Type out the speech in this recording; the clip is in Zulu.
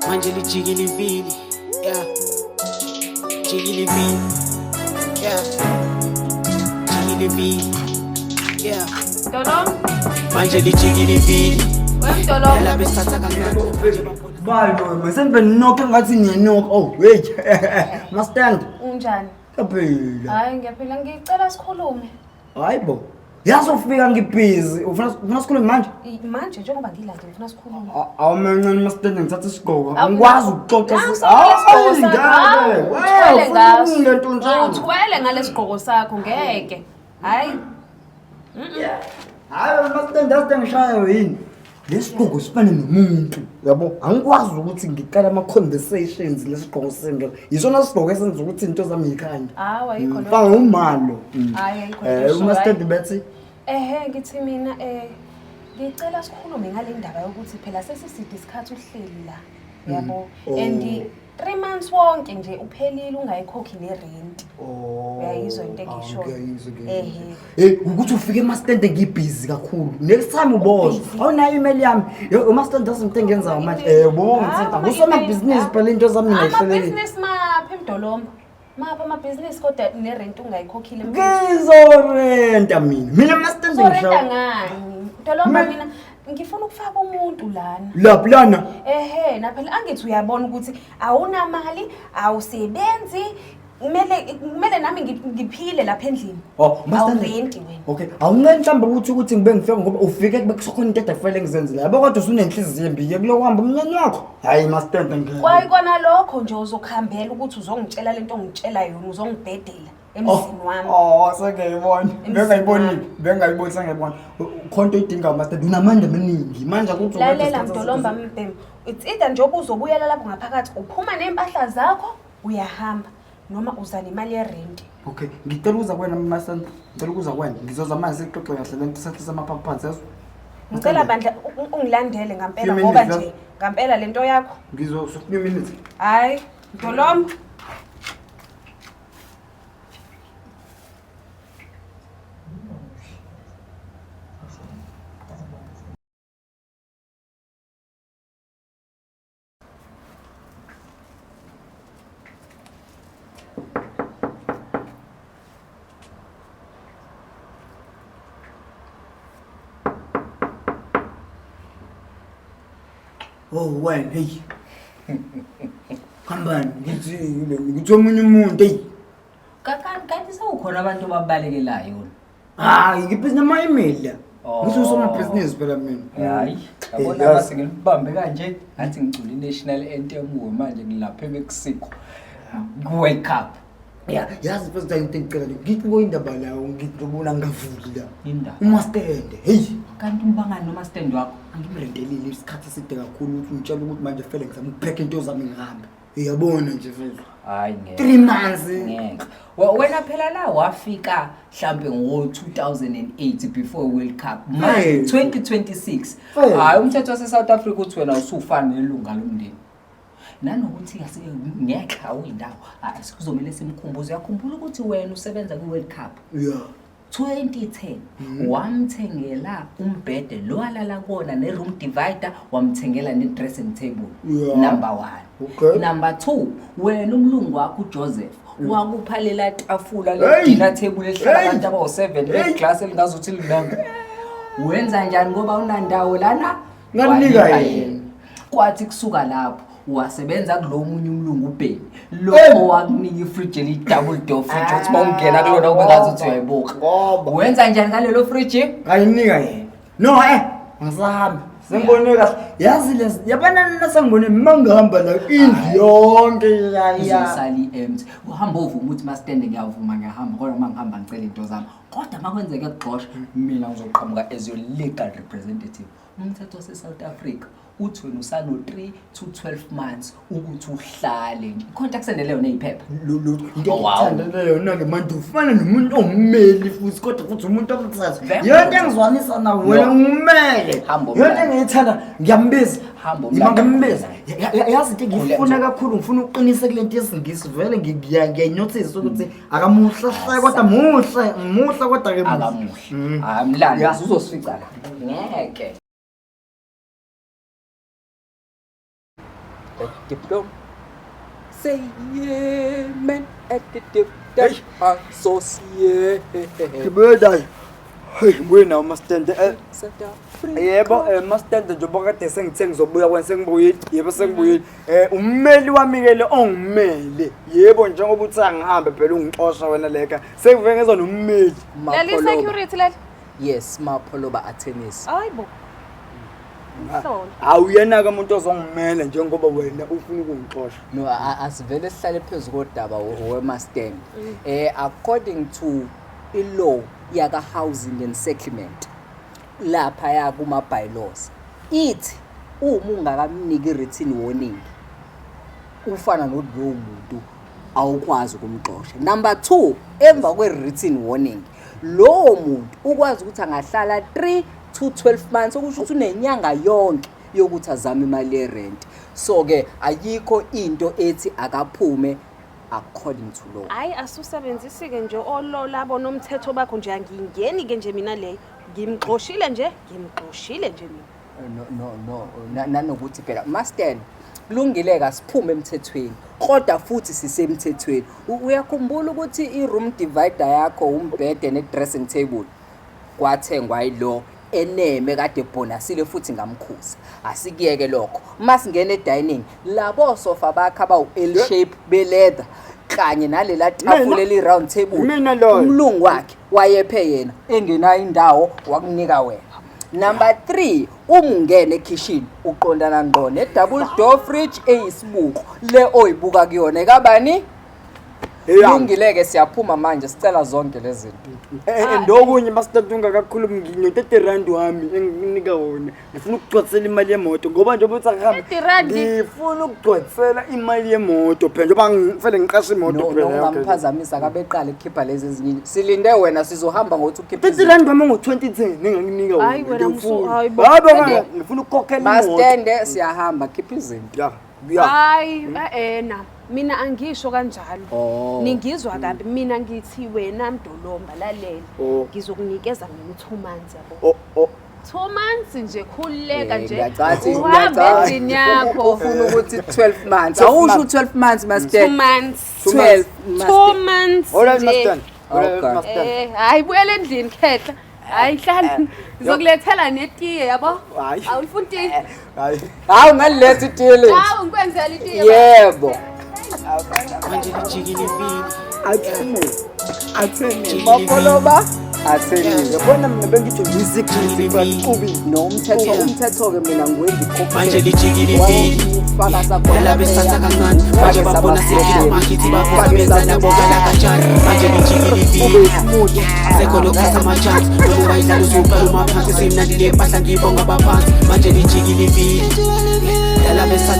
manje lijikile ivili, yeah, jikile ivili, yeah, jikile ivili, yeah, Dolong, manje lijikile ivili, Dolong. yala besithatha kancane. Bye boy, masembe nokho ngathi ngiyanokho. Oh wait. Mastand. Unjani? Kaphela. Hayi ngiyaphila ngicela sikhulume. Hayibo. Yazofika ngibusy. Ufuna sikhulume manje? Manje njengoba ngilande ngifuna sikhulume. Awumancane mastand ngithatha isigqoko. Angikwazi ukuxoxa Uthwele ngalesigqoko sakho ngeke. Hayi. Hayi mastand asengishaya yini? Lesigqoko sifane nomuntu. Yabo, angikwazi ukuthi ngiqala ama conversations lesigqoko sengelo. Yisona sigqoko esenza ukuthi into zami yikhanda. Hayi ayikho lo. Fanga umalo. Hayi ayikho. Mastand bethi Ngithi mina ngicela sikhulume ngale ndaba yokuthi phela sesiside isikhathi uhleli la. Yabo. And 3 months wonke nje uphelile ungayikhokhi nerent. Uyayizwa into engisho. Ukuthi ufike mastand ngibusy kakhulu. Next time uboza. Awunayo email yami. Yo mastand asinto engenzayo manje. Bonke ngithatha. Kusona business phela into zami ngayihlelekile. Business maphi emdolomba? Mapha ama business kodwa nerent ungayikhokhile manje. Ngizorenta mina. Mina mastand ngisho. Sorenta ngani? Dolomba mina ngifuna ukufaka umuntu lana. Laphi lana? Na phela angithi uyabona ukuthi awunamali, awusebenzi, kumele nami ngiphile lapha endlini. Mastand. Awurenti wena. Okay, awungeni mhlawumbe ukuthi ngibe ngifeke ngoba ufike kube kusokhona into edafanele ngizenzile. Yabo kodwa usunenhliziyo embi kulokuhamba umnyanya wakho. Hayi mastand ngeke. Kwayi kona lokho nje uzokhambela ukuthi uzongitshela lento ongitshela yona, uzongibhedela emzini wami. Sengiyibona. Bengayiboni sengiyibona. Khonto idinga mastand unamandla amaningi. Manje ukuthi lalela mdolomba mbhemu. It's either nje ubuzobuyela lapho ngaphakathi uphuma nempahla zakho uyahamba noma uza nemali yerent. Okay, ngicela ukuza kuwena mastand. Ngicela ukuza kuwena. Ngizoza manje sixoxe kahle lento sehlisa amaphaphansi yazo. Ngicela bandla ungilandele ngampela ngoba nje ngampela lento yakho. Ngizosuka 2 minutes. Hayi, Dolomba. Oh wena hey. Khambani ngithi omunye umuntu hey. Kanti sewukhona abantu ababalekelayo yona. Hayi ngibhizinisi ama email la. Ngisho usoma business phela mina. Hayi, yabona mase ngilibambe kanje ngathi ngicula i-national anthem manje ngilapha eMexico. World Cup. Yeah, yazi first time ngicela ngithi indaba lawo ngidubula ngavuli la. Indaba. Umastand hey. Kanti umbangani noma stand wakho? Angimlendelile isikhathi eside kakhulu ukuthi ngitshela ukuthi manje fele ngizama ukupheka into zami ngihambe. Uyabona nje mfethu. Hayi ngeke. 3 months. Ngeke. Wena phela la wafika mhlambe ngo-2008 before World Cup. Manje 2026. Hayi umthetho wase-South Africa uthi wena usufana nelunga lomndeni. Nanokuthi ngeke awuyindawo. Sikuzomela simkhumbuze. Uyakhumbula ukuthi wena usebenza ku-World Cup? Yeah. 2010 wamthengela umbhede lo alala kona ne-room divider, wamthengela ne-dressing table. Number 1. Okay. Number 2, wena umlungu wakho uJoseph wakuphalela tafula le-dinner table ehlala abantu abawu7 leglass elingazuthi linanga. Wenza njani ngoba unandawo lana? Nganika yena. Kwathi kusuka lapho wasebenza kulo munye umlungu uBheni lo wakunika ifridge eli-double door fridge ukuthi bawungena kulona kube ngazuthi uyayibuka. Wenza njani ngalelo fridge? Ayinika yena. No ngisahambi. Sengibone kahle. Yazi lezi yabana nasengibone mangihamba la indlu yonke izosali empty. Uhamba uvuma uthi mastand ngiyavuma ngiyahamba kodwa mangihamba ngicela into zami. Kodwa makwenzeke kuxoshwa mina ngizoqhamuka as your legal representative. Umthetho wase-South Africa uthi wena usano 3 to 12 months ukuthi uhlale. Icontact sendeleyo neyiphepha. Into engithanda yona ke manje ufana nomuntu ongumeli futhi umuntu omthatha. Yonke engizwanisa nawe wena ungumele. Yonke engiyithanda ngiyambiza. Ngimambiza. Yazi into ngifuna kakhulu ngifuna uqinise kulento yesingisi vele ngiyanotice ukuthi akamuhle hle kodwa muhle kodwa ke akamuhle. Amlandi uzosifica la. Ngeke. diploma. Say yeah, man, at the dip, that associate. Ngibeda. Hey, wena mastende. Yebo, mastende njengoba kade sengithe ngizobuya kwenze ngibuyile. Yebo sengibuyile. Ummeli wami ke lo ongimele. Yebo njengoba uthi angihambe phela ungixosha wena leka. Sengive ngezwa nommeli. Leli security leli. Yes, Mapholoba attorneys. Hayibo. Awuyena ke umuntu ozongimela njengoba wena ufuna ukungixosha. No, asivele sihlale phezulu kodaba weMustang. According to i-law yaka housing and settlement lapha ya kuma bylaws ithi uma ungakamniki written warning ufana nalowo muntu awukwazi ukumxosha. Number 2, emva kwe written warning lowo muntu ukwazi ukuthi angahlala 3 to 12 months okusho ukuthi unenyanga yonke yokuthi azame imali ye rent. So ke ayikho into ethi akaphume according to law. Hayi asusebenzisi ke nje ololabo nomthetho bakho nje angingeni ke nje mina leyo. Ngimxoshile nje mina. No, nanokuthi phela Mustang kulungile ka siphume emthethweni kodwa futhi sisemthethweni. Uyakhumbula ukuthi i-room divider yakho umbhede ne-dressing table kwathengwa yilo eneme kade bonusile futhi ngamkhuza. Asikiyeke lokho. Masingena edining labo sofa bakhe abawu L shape be-leather kanye nalela tafula eli round table. Umlungu wakhe wayephe yena engenayo indawo wakunika wena. Number 3, umungene ekitchen uqondana ngqo ne double door fridge eyisibuko le oyibuka kuyona ekabani. Kulungileke siyaphuma manje sicela zonke lezi zinto. Ndokunye mastatu ungakakhulumi nginyothe wami enginika wona. Ngifuna ukugcwalisela imali yemoto ngoba nje ubuthi akuhambe. Ngifuna ukugcwalisela imali yemoto phela njengoba ngifele ngiqashe imoto phela. No, ungamphazamisa kabeqala ekhipha lezi ezinye. Silinde wena sizohamba ngothi ukhipha izinto. R30 wami ngo2010 ninganginika wona. Hayi wena hayi baba ngifuna ukukhokhela imoto. Mastende siyahamba khipha izinto. Hayi mina angisho kanjalo. Ningizwa kabi mina ngithi wena Mdolomba lalela. Ngizokunikeza mina 2 months yabo. 2 months nje khuleka nje. Uhambe endini yakho. Ufuna ukuthi 12 months. Awusho 12 months Mastende. 2 months. 12 months. Alright Mastende. Hayi buyela endlini khehla. Hayi hlala ngizokulethela netiye yabo. Awufuna itiye? Hawu ngaliletha itiye lethu. Hawu ngikwenzela itiye. Yebo. Manje lijikile vili. Atheni Mapholoba atheni yabona mina bengithi music vili. No umthetho ke mina ngiwenza ikhophi. Manje lijikile vili. Faka sapho. Laba besatha kancane. Manje babona sikhipha makithi bafuna benza nabo kanjani. Manje lijikile vili. Sekho lokuthatha amachance. Noma bayidlala usuqala uma phansi simnandi le mpahla ngibonga abaphansi. Manje lijikile vili. Laba besatha